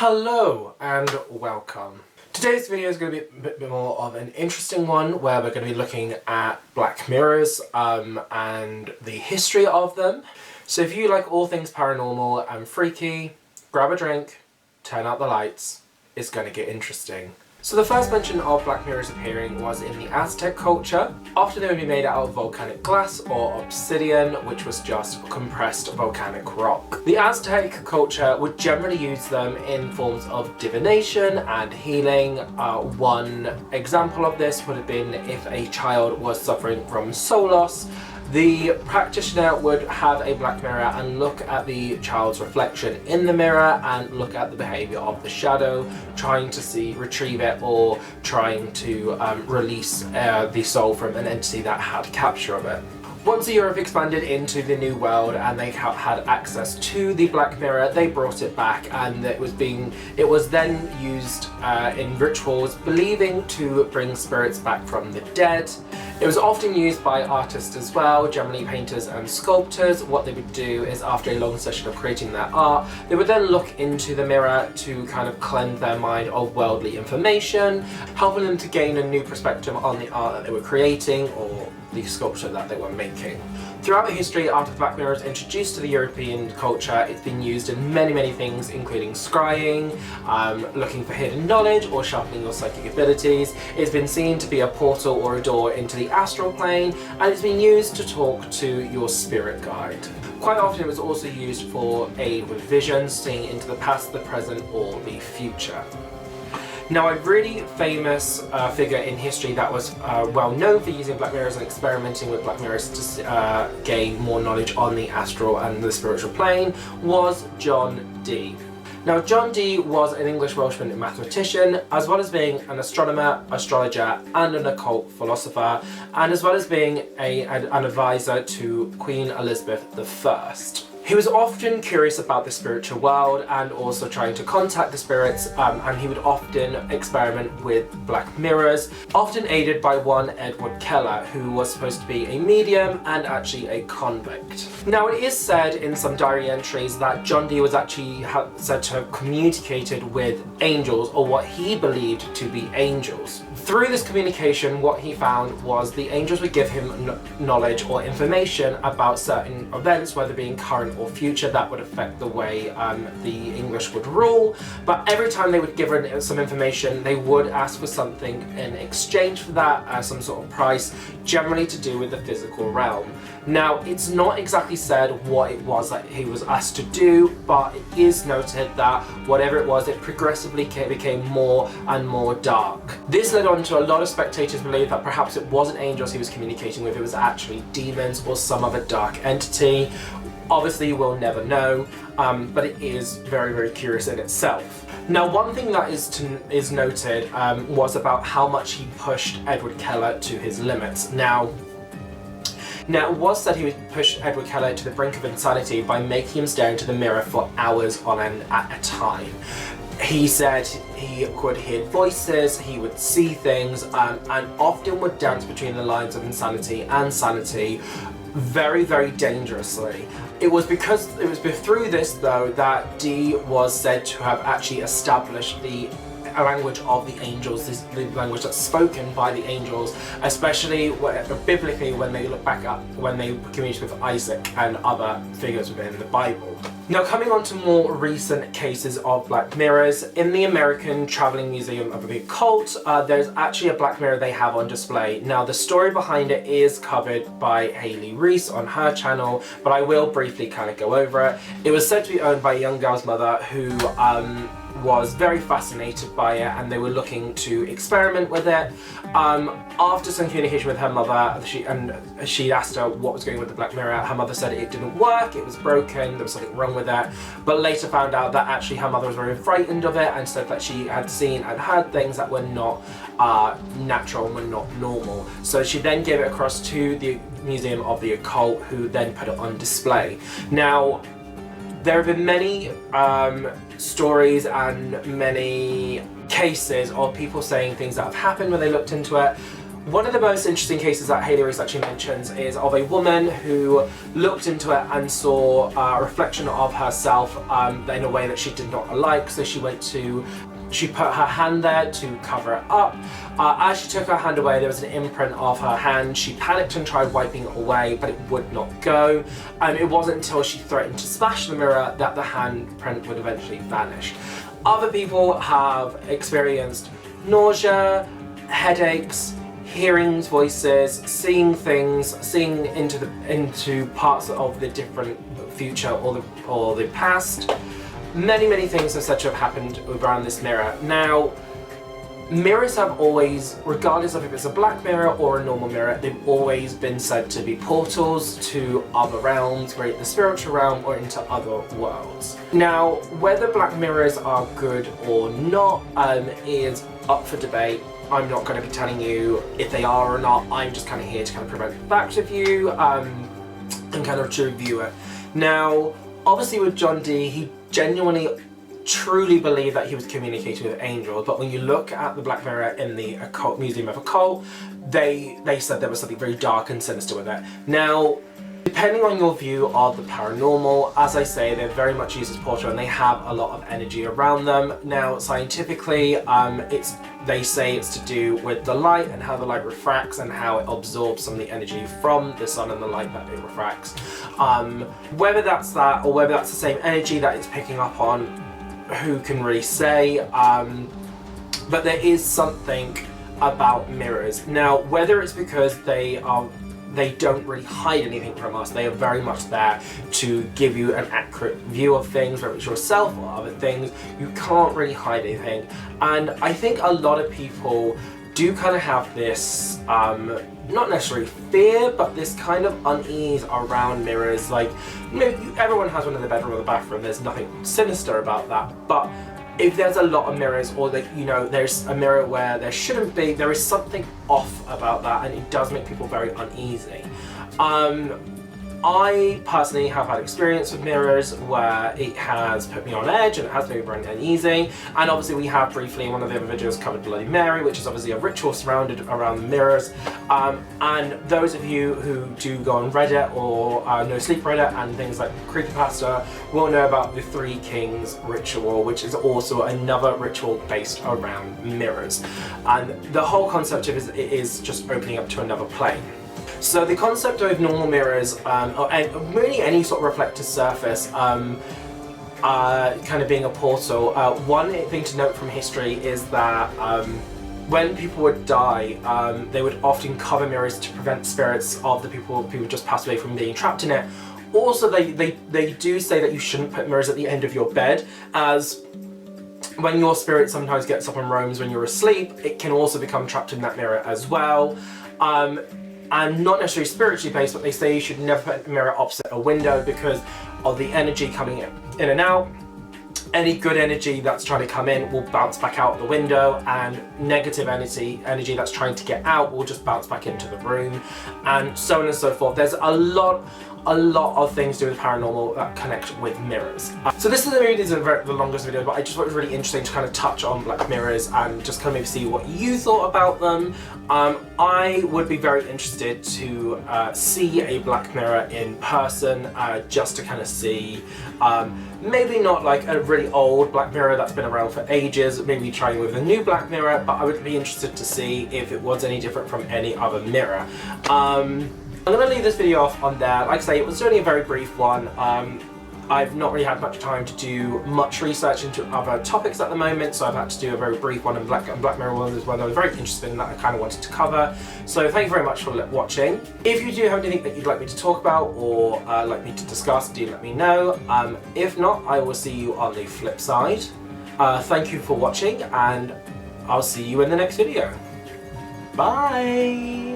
Hello and welcome. Today's video is going to be a bit more of an interesting one where we're going to be looking at black mirrors and the history of them. So if you like all things paranormal and freaky, grab a drink, turn out the lights, it's going to get interesting. So the first mention of black mirrors appearing was in the Aztec culture. Often they would be made out of volcanic glass or obsidian, which was just compressed volcanic rock. The Aztec culture would generally use them in forms of divination and healing. One example of this would have been if a child was suffering from soul loss. The practitioner would have a black mirror and look at the child's reflection in the mirror and look at the behaviour of the shadow, trying to retrieve it or trying to release the soul from an entity that had capture of it. Once Europe expanded into the New World and they had access to the black mirror, they brought it back, and it was then used in rituals believing to bring spirits back from the dead. It was often used by artists as well, generally painters and sculptors. What they would do is, after a long session of creating their art, they would then look into the mirror to kind of cleanse their mind of worldly information, helping them to gain a new perspective on the art that they were creating or the sculpture that they were making. Throughout history, after the black mirror was introduced to the European culture, it's been used in many things, including scrying, looking for hidden knowledge or sharpening your psychic abilities. It's been seen to be a portal or a door into the astral plane, and it's been used to talk to your spirit guide. Quite often it was also used for aid with visions, seeing into the past, the present, or the future. Now, a really famous figure in history that was well known for using black mirrors and experimenting with black mirrors to gain more knowledge on the astral and the spiritual plane was John Dee. Now, John Dee was an English Welshman and mathematician, as well as being an astronomer, astrologer, and an occult philosopher, and as well as being an advisor to Queen Elizabeth I. He was often curious about the spiritual world and also trying to contact the spirits, and he would often experiment with black mirrors, often aided by one Edward Keller, who was supposed to be a medium and actually a convict. Now, it is said in some diary entries that John Dee was actually said to have communicated with angels, or what he believed to be angels. Through this communication, what he found was the angels would give him knowledge or information about certain events, whether being current or future, that would affect the way the English would rule. But every time they would give him some information, they would ask for something in exchange for that, some sort of price, generally to do with the physical realm. Now, it's not exactly said what it was that he was asked to do, but it is noted that whatever it was, it progressively became more and more dark. This led on to a lot of spectators believe that perhaps it wasn't angels he was communicating with, it was actually demons or some other dark entity. Obviously, we'll never know, but it is very curious in itself. Now, one thing that is noted was about how much he pushed Edward Keller to his limits. Now, it was said he would push Edward Keller to the brink of insanity by making him stare into the mirror for hours on end at a time. He said he could hear voices, he would see things, and often would dance between the lines of insanity and sanity very dangerously. It was through this, though, that Dee was said to have actually established the language of the angels, the language that's spoken by the angels, especially biblically when they look back up when they communicated with Isaac and other figures within the Bible. Now, coming on to more recent cases of black mirrors, in the American Traveling Museum of the Occult, there's actually a black mirror they have on display. Now, the story behind it is covered by Haley Reese on her channel, but I will briefly kind of go over it. It was said to be owned by a young girl's mother who was very fascinated by it, and they were looking to experiment with it. After some communication with her mother, she asked her what was going on with the black mirror. Her mother said it didn't work, it was broken, there was something wrong with it, but later found out that actually her mother was very frightened of it and said that she had seen and heard things that were not natural and were not normal. So she then gave it across to the Museum of the Occult, who then put it on display. Now, there have been many stories and many cases of people saying things that have happened when they looked into it. One of the most interesting cases that Hayley Reese actually mentions is of a woman who looked into it and saw a reflection of herself in a way that she did not like, so she put her hand there to cover it up. As she took her hand away, there was an imprint of her hand. She panicked and tried wiping it away, but it would not go. It wasn't until she threatened to smash the mirror that the handprint would eventually vanish. Other people have experienced nausea, headaches, hearing voices, seeing things, seeing into parts of the different future or the past. Many things are said to have happened around this mirror. Now, mirrors have always, regardless of if it's a black mirror or a normal mirror, they've always been said to be portals to other realms, whether the spiritual realm or into other worlds. Now, whether black mirrors are good or not is up for debate. I'm not going to be telling you if they are or not. I'm just kind of here to kind of present facts with you and kind of to review it. Now, obviously with John Dee, he genuinely truly believed that he was communicating with angels, but when you look at the Black Mirror in the Occult Museum of Occult, they said there was something very dark and sinister with it. Now, depending on your view of the paranormal, as I say, they're very much used as portal and they have a lot of energy around them. Now, scientifically, they say it's to do with the light and how the light refracts and how it absorbs some of the energy from the sun and the light that it refracts. Whether that's that or whether that's the same energy that it's picking up on, who can really say? But there is something about mirrors. Now, whether it's because they don't really hide anything from us, they are very much there to give you an accurate view of things, whether it's yourself or other things. You can't really hide anything. And I think a lot of people do kind of have this, not necessarily fear, but this kind of unease around mirrors. Like, you know, everyone has one in the bedroom or the bathroom, there's nothing sinister about that. But if there's a lot of mirrors, or that, you know, there's a mirror where there shouldn't be, there is something off about that, and it does make people very uneasy. I personally have had experience with mirrors where it has put me on edge and it has made me very uneasy. And obviously we have briefly in one of the other videos covered Bloody Mary, which is obviously a ritual surrounded around the mirrors. And those of you who do go on Reddit or No Sleep Reddit and things like Creepypasta will know about the Three Kings ritual, which is also another ritual based around mirrors. And the whole concept of it is just opening up to another plane. So the concept of normal mirrors, or really any sort of reflective surface, kind of being a portal, one thing to note from history is that when people would die, they would often cover mirrors to prevent spirits of the people who just passed away from being trapped in it. Also, they do say that you shouldn't put mirrors at the end of your bed, as when your spirit sometimes gets up and roams when you're asleep, it can also become trapped in that mirror as well. And not necessarily spiritually based, but they say you should never put a mirror opposite a window because of the energy coming in and out. Any good energy that's trying to come in will bounce back out the window, and negative energy that's trying to get out will just bounce back into the room, and so on and so forth. There's a lot of things to do with paranormal that connect with mirrors. So this is the longest video, but I just thought it was really interesting to kind of touch on black mirrors and just kind of maybe see what you thought about them. I would be very interested to see a black mirror in person, just to kind of see, maybe not like a really old black mirror that's been around for ages, maybe trying with a new black mirror, but I would be interested to see if it was any different from any other mirror. I'm going to leave this video off on there. Like I say, it was only a very brief one. I've not really had much time to do much research into other topics at the moment, so I've had to do a very brief one, and Black Mirror one as well that I was very interested in, that I kind of wanted to cover. So thank you very much for watching. If you do have anything that you'd like me to talk about or like me to discuss, do let me know. If not, I will see you on the flip side. Thank you for watching, and I'll see you in the next video. Bye!